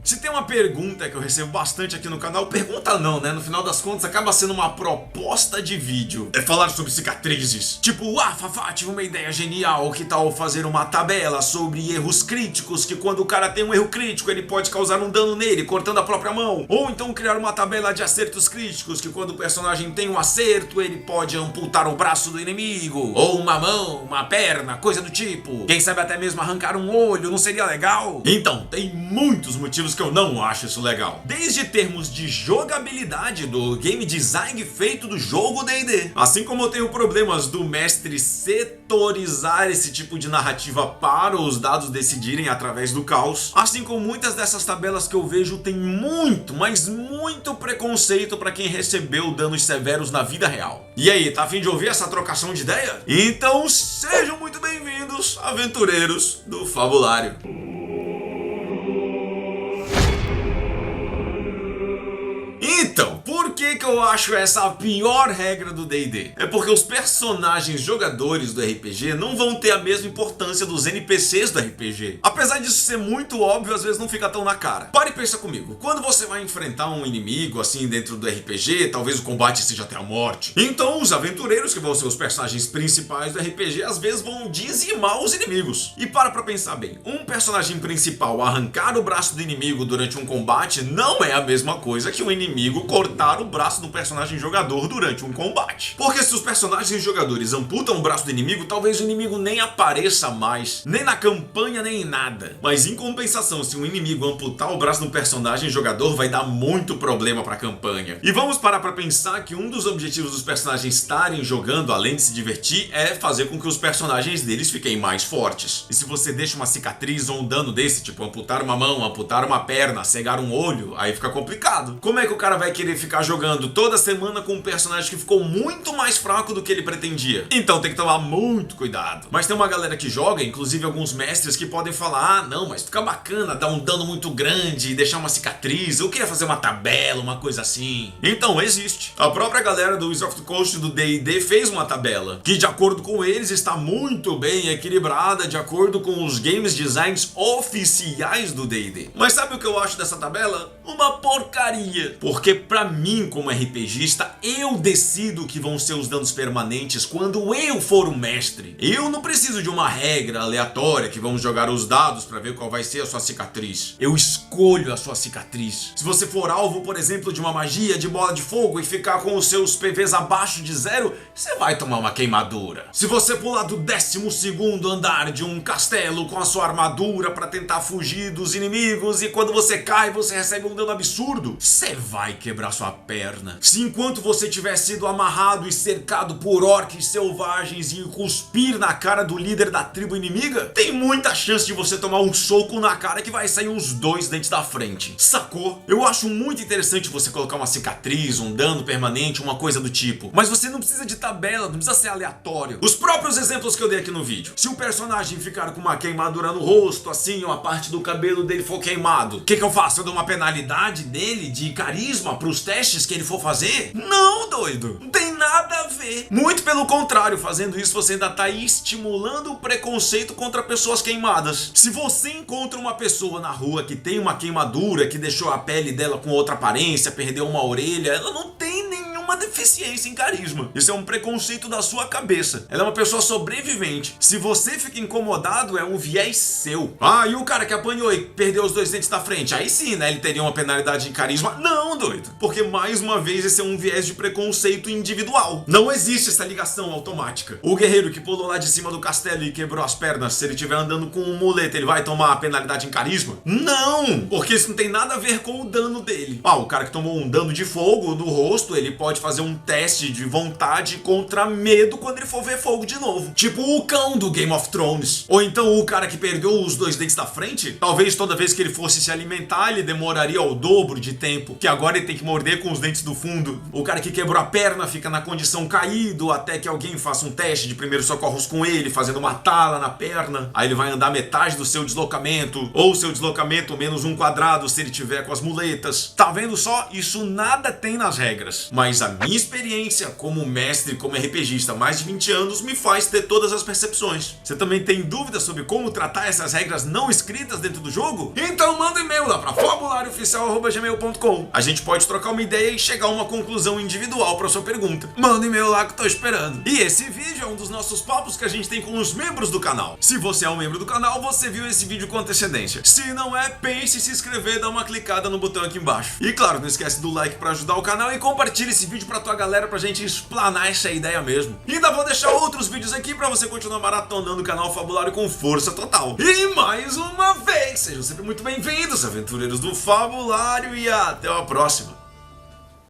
Se tem uma pergunta que eu recebo bastante aqui no canal, pergunta não, né? No final das contas acaba sendo uma proposta de vídeo. É falar sobre cicatrizes. Tipo, Fafá, tive uma ideia genial, que tal fazer uma tabela sobre erros críticos, que quando o cara tem um erro crítico, ele pode causar um dano nele, cortando a própria mão. Ou então criar uma tabela de acertos críticos, que quando o personagem tem um acerto, ele pode amputar o braço do inimigo. Ou uma mão, uma perna, coisa do tipo. Quem sabe até mesmo arrancar um olho, não seria legal? Então, tem muitos motivos que eu não acho isso legal. Desde termos de jogabilidade do game design feito do jogo D&D. Assim como eu tenho problemas do mestre setorizar esse tipo de narrativa para os dados decidirem através do caos. Assim como muitas dessas tabelas que eu vejo tem muito, mas muito preconceito para quem recebeu danos severos na vida real. E aí, tá a fim de ouvir essa trocação de ideia? Então sejam muito bem-vindos, aventureiros do Fabulário. Então, por que eu acho essa a pior regra do D&D? É porque os personagens jogadores do RPG não vão ter a mesma importância dos NPCs do RPG. Apesar disso ser muito óbvio, às vezes não fica tão na cara. Para e pensa comigo, quando você vai enfrentar um inimigo assim dentro do RPG, talvez o combate seja até a morte. Então os aventureiros, que vão ser os personagens principais do RPG, às vezes vão dizimar os inimigos. E para pra pensar bem, um personagem principal arrancar o braço do inimigo durante um combate não é a mesma coisa que um inimigo cortar o braço do personagem jogador durante um combate. Porque se os personagens jogadores amputam o braço do inimigo, talvez o inimigo nem apareça mais, nem na campanha, nem em nada. Mas em compensação, se um inimigo amputar o braço do personagem jogador, vai dar muito problema pra campanha. E vamos parar pra pensar que um dos objetivos dos personagens estarem jogando, além de se divertir, é fazer com que os personagens deles fiquem mais fortes. E se você deixa uma cicatriz ou um dano desse, tipo amputar uma mão, amputar uma perna, cegar um olho, aí fica complicado. Como é que o cara vai querer ficar jogando toda semana com um personagem que ficou muito mais fraco do que ele pretendia? Então tem que tomar muito cuidado. Mas tem uma galera que joga, inclusive alguns mestres, que podem falar: não, mas fica bacana dar um dano muito grande e deixar uma cicatriz, eu queria fazer uma tabela, uma coisa assim. Então existe. A própria galera do Wizards of the Coast do D&D fez uma tabela, que de acordo com eles está muito bem equilibrada, de acordo com os games designs oficiais do D&D. Mas sabe o que eu acho dessa tabela? Uma porcaria. Porque pra mim, como RPGista, eu decido o que vão ser os danos permanentes quando eu for o mestre. Eu não preciso de uma regra aleatória que vamos jogar os dados pra ver qual vai ser a sua cicatriz. Eu escolho a sua cicatriz. Se você for alvo, por exemplo, de uma magia de bola de fogo e ficar com os seus PVs abaixo de 0, você vai tomar uma queimadura. Se você pular do 12º andar de um castelo com a sua armadura pra tentar fugir dos inimigos e quando você cai você recebe um dano absurdo, você vai quebrar sua perna. Se enquanto você tiver sido amarrado e cercado por orques selvagens e cuspir na cara do líder da tribo inimiga, tem muita chance de você tomar um soco na cara que vai sair uns 2 dentes da frente. Sacou? Eu acho muito interessante você colocar uma cicatriz, um dano permanente, uma coisa do tipo. Mas você não precisa de tabela, não precisa ser aleatório. Os próprios exemplos que eu dei aqui no vídeo. Se o personagem ficar com uma queimadura no rosto, assim, ou a parte do cabelo dele for queimado, o que eu faço? Eu dou uma penalidade nele de carisma pros testes que ele for fazer? Não, doido. Não tem nada a ver. Muito pelo contrário, fazendo isso você ainda tá estimulando o preconceito contra pessoas queimadas. Se você encontra uma pessoa na rua que tem uma queimadura, que deixou a pele dela com outra aparência, perdeu uma orelha, ela não tem nenhuma deficiência em carisma. Isso é um preconceito da sua cabeça. Ela é uma pessoa sobrevivente. Se você fica incomodado, é um viés seu. E o cara que apanhou e perdeu os 2 dentes da frente? Aí sim, né? Ele teria uma penalidade em carisma? Não, doido. Porque, mais uma vez, esse é um viés de preconceito individual. Não existe essa ligação automática. O guerreiro que pulou lá de cima do castelo e quebrou as pernas, se ele estiver andando com um muleta, ele vai tomar a penalidade em carisma? Não! Porque isso não tem nada a ver com o dano dele. O cara que tomou um dano de fogo no rosto, ele pode fazer um teste de vontade contra medo quando ele for ver fogo de novo. Tipo o cão do Game of Thrones. Ou então o cara que perdeu os 2 dentes da frente, talvez toda vez que ele fosse se alimentar, ele demoraria o dobro de tempo, que agora ele tem que morder com os dentes do fundo. O cara que quebrou a perna fica na condição caído até que alguém faça um teste de primeiros socorros com ele, fazendo uma tala na perna. Aí ele vai andar metade do seu deslocamento, ou seu deslocamento menos 1 quadrado se ele tiver com as muletas. Tá vendo só? Isso nada tem nas regras. Mas a minha experiência como mestre, como RPGista há mais de 20 anos, me faz ter todas as percepções. Você também tem dúvidas sobre como tratar essas regras não escritas dentro do jogo? Então manda um e-mail lá pra fabulário ideiaoficial@gmail.com. A gente pode trocar uma ideia e chegar a uma conclusão individual para sua pergunta. Manda um e-mail lá que eu tô esperando. E esse vídeo é um dos nossos papos que a gente tem com os membros do canal. Se você é um membro do canal, você viu esse vídeo com antecedência. Se não é, pense em se inscrever, dá uma clicada no botão aqui embaixo. E claro, não esquece do like para ajudar o canal e compartilha esse vídeo pra tua galera pra gente explanar essa ideia mesmo. E ainda vou deixar outros vídeos aqui pra você continuar maratonando o canal Fabulário com força total. E mais uma vez, sejam sempre muito bem-vindos, aventureiros do Fabulário, e até a próxima.